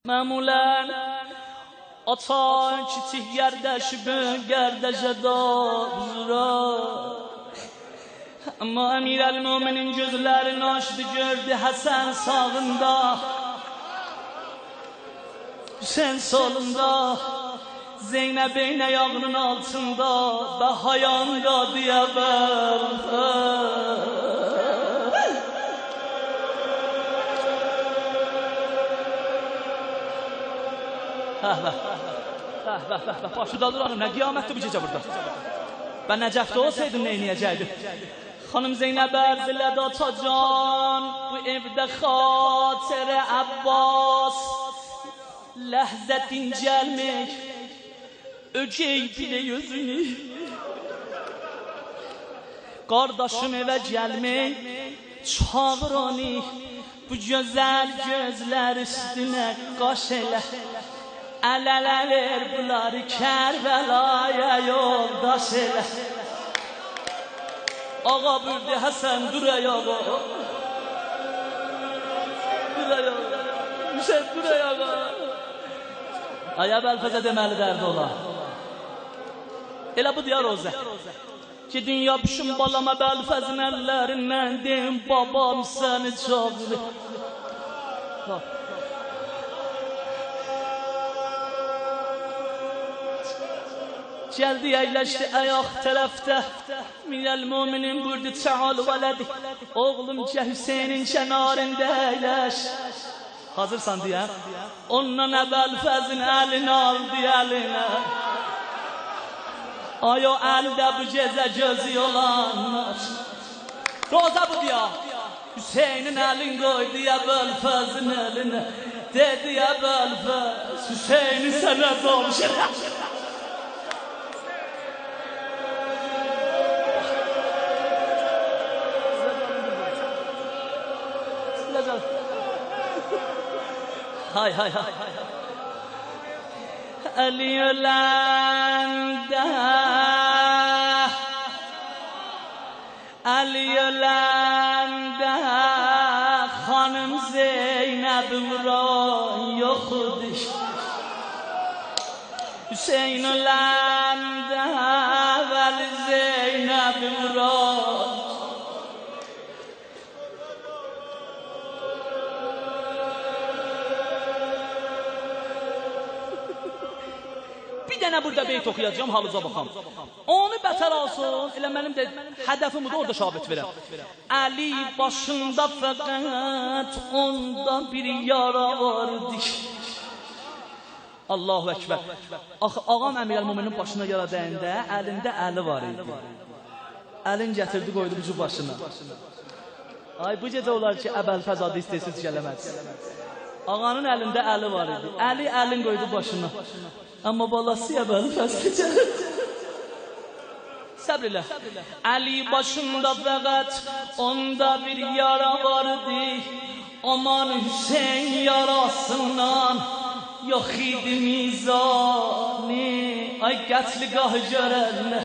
معمولا atan kiçik gərdəşibin gərdəşə dağzura. Amma Əmirəl-Möminin gözlərini açdı, gördü Həsən sağında, Hüseyn solunda, Zeynəb eynə yağının altında və hayanda deyə Başı dalır hanım, nə qiyamətdir bu gecə burada. Ben Nəcəfdə olsaydım nə inəyəcəkdim? Xanım Zeynəb ərz elədi atacan, bu evdə xatirə Abbas, ləhzət incəlmək, öcək dilə yüzünü. Qardaşım evə gəlmək, çağır onu, bu gözəl gözlər üstünə qaş elə. Əl-ələ ver bunları Kərbəlaya yoldaş elə. Ağa bürdi Həsən dur ey ağa, dur ey ağa, Hüseyin dur ey ağa. Ay Əbəlfəzə deməli dərdi ola. Elə bu diyar Rozə ki dünya pişim balam Əbəlfəzin əllərindən deyim babam səni çağırır. Geldi yerleşti ayak tarafta. Minel-Möminin burdu Teal veledi. Oğlum Hüseyin'in kenarında yerleş. Hazırsan diye. Ondan Əbəlfəzin elini aldı eline. Ay o elde bu gece gözü olanlar. Roza bu diye. Hüseyin'in elini koydu Əbəlfəzin eline. Dedi Əbəlfəz Hüseyin'i sana doğmuşlar. Hay hay hay. Ali ölende, Ali ölende, Hanım Zeynep vuran yoktu. Hüseyin ölende, Ali Zeynep vuran. Bir dənə burada beyt oxuyacağım, halınıza baxam. Onu bətər alsın, elə mənim də hədəfimi də orada şabit verəm. Əli başında fəqət onda bir yara vardı. Allahu Ekber. Ağam Əmirəl-Möminin başına yara dəyəndə əlində əli var idi. Əlin gətirdi, qoydu bucu başına. Ay bu gecə olar ki, Əbəlfəz adı istəsiz gələməz. Ağanın əlində əli var idi. Əli əlin qoydu başına. Amma balası Əbəlfəz keçər. Səbr elə. Əli başında fəqət onda bir yara vardı. Aman Hüseyin yarasından yox idi mizani. Ay qətli qahı görənlər.